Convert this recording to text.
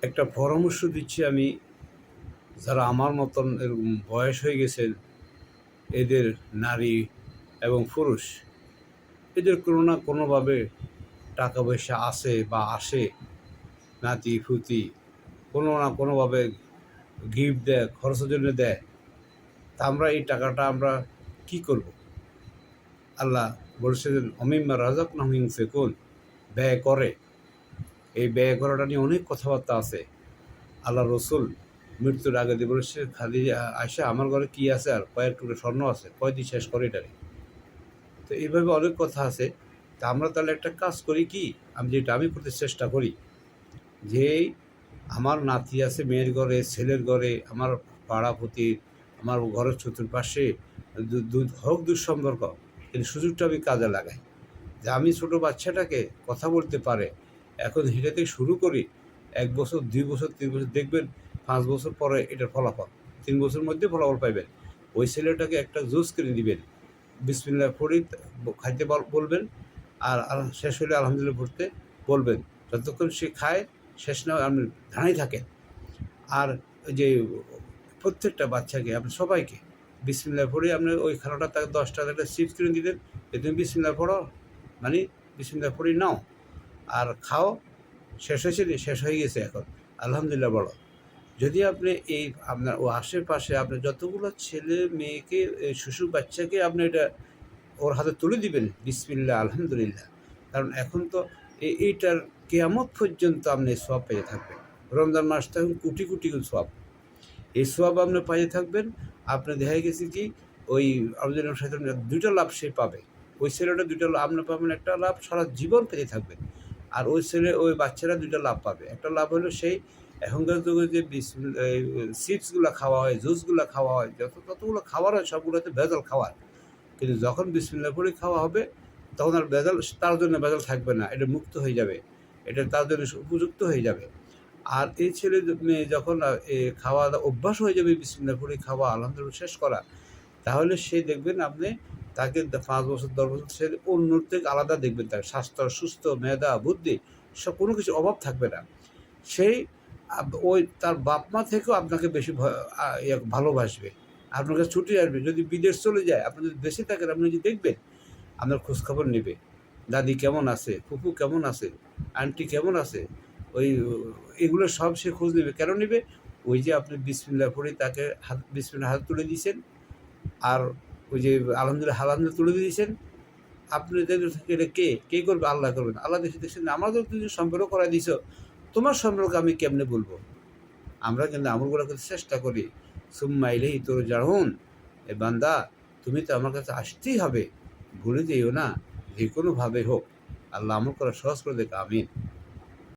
একটা পরামর্শ দিচ্ছি আমি, যারা আমার মতন এরকম বয়স হয়ে গেছে, এদের নারী এবং পুরুষ, এদের কোনো না কোনোভাবে টাকা পয়সা আসে বা আসে, নাতি ফুতি কোনো না কোনোভাবে গিফট দেয়, খরচের জন্য দেয়। তা আমরা এই টাকাটা আমরা কি করব? আল্লাহ বলছেন অমিম্মা রাযাকনাহুম ইউনফিকুন, ব্যয় করে। এই ব্যয় করাটা নিয়ে অনেক কথাবার্তা আছে। আল্লাহ রসুল মৃত্যুর আগে দিয়ে বলেছে, খাদিজা আয়সা আমার ঘরে কি আছে, আর কয়েক টুকরো স্বর্ণ আছে, কয়দিন শেষ করে এটারে। তো এইভাবে অনেক কথা আছে। তা আমরা তাহলে একটা কাজ করি কি, আমি করতে চেষ্টা করি যে আমার নাতি আছে মেয়ের ঘরে, ছেলের ঘরে, আমার পাড়াপতির, আমার ঘরের চতুর্পাশে হোক দুঃসম্পর্ক, কিন্তু সুযোগটা আমি কাজে লাগাই। যে আমি ছোটো বাচ্চাটাকে কথা বলতে পারে, এখন হেঁটে থেকে শুরু করি, 1 বছর 2 বছর 3 বছর দেখবেন, 5 বছর পরে এটার ফলাফল, 3 বছরের মধ্যে ফলাফল পাইবেন। ওই ছেলেটাকে একটা জুস কিনে দিবেন, বিসমিল্লাহ পড়ি খাইতে বলবেন, আর শেষ হলে আলহামদুলিল্লাহ পড়তে বলবেন। যতক্ষণ সে খায় শেষ না হয় আপনি ধানাই থাকেন। আর ওই যে প্রত্যেকটা বাচ্চাকে আপনি সবাইকে বিসমিল্লাহ পড়ে আপনি ওই খানাটা তাকে 10 টাকা একটা চিপস কিনে দিলেন, যে তুমি বিসমিল্লাহ পড়ো, মানে বিসমিল্লাহ পড়ি নাও আর খাও, শেষ হয়েছে, শেষ হয়ে গেছে, এখন আলহামদুলিল্লাহ বলো। যদি আপনি এই আপনার ও আশেপাশে আপনার যতগুলো ছেলে মেয়েকে, শিশু বাচ্চাকে আপনি এটা ওর হাতে তুলে দিবেন বিসমিল্লাহ আলহামদুলিল্লাহ, কারণ এখন তো এইটার কিয়ামত পর্যন্ত আপনি সওয়াব পেয়ে থাকবেন। রমজান মাসটা এখন কোটি কোটি সওয়াব, এই সওয়াব আপনি পাইতে থাকবেন। আপনার দেখা গেছে কি, ওই আব্দুল শয়তান 2টা লাভ সে পাবে, ওই ছেলেটা 2টা লাভ, আপনি পাবেন একটা লাভ, সারা জীবন পেতে থাকবেন। আর ওই বাচ্চারা 2টা লাভ পাবে। একটা লাভ হলো সেই এখনকার যুগে যে চিপসগুলো খাওয়া হয়, জুসগুলো খাওয়া হয়, যতগুলো খাবার হয় সবগুলোতে ভেজাল খাওয়ার, কিন্তু যখন বিসমিল্লাহ পড়ে খাওয়া হবে তখন আর ভেজাল, তার জন্য ভেজাল থাকবে না, এটা মুক্ত হয়ে যাবে, এটা তার জন্য উপযুক্ত হয়ে যাবে। আর এই ছেলে মেয়ে যখন খাওয়া দাওয়া অভ্যাস হয়ে যাবে বিসমিল্লাহ পড়ে খাওয়া, আলহামদুলিল্লাহ শেষ করা, তাহলে সে দেখবেন আপনি তাকে 5 বছর 10 বছর সে অন্যর থেকে আলাদা দেখবেন, তার স্বাস্থ্য, সুস্থ, মেধা, বুদ্ধি সব কোনো কিছু অভাব থাকবে না। সেই ওই তার বাপ মা থেকেও আপনাকে বেশি ভালোবাসবে, আপনার কাছে ছুটে আসবে। যদি বিদেশ চলে যায়, আপনি যদি দেশে থাকেন, আপনি যদি দেখবেন আপনার খোঁজখবর নেবে, দাদি কেমন আছে, ফুপু কেমন আছে, আন্টি কেমন আছে, ওই এগুলো সব সে খোঁজ নেবে। কেন নেবে? ওই যে আপনি বিসমিল্লাহ পড়ে তাকে বিসমিল্লাহ হাত তুলে দিয়েছেন, আর ওই যে আলহামদুলিল্লাহ তুলে দিয়েছেন। আপনি এটা কে করবে? আল্লাহ করবেন। আল্লাহ দেখছেন আমাদের তুমি সম্পর্ক করাই দিছ, তোমার সম্পর্কে আমি কেমনে বলবো? আমরা কিন্তু আমলগুলো করতে চেষ্টা করি। সুম্মা ইলাইহি তুরজাউন, এ বান্দা তুমি তো আমার কাছে আসতেই হবে, ভুলে যেও না, যে কোনোভাবে হোক। আল্লাহ আমল করা সহজ করে দেখ, আমিন।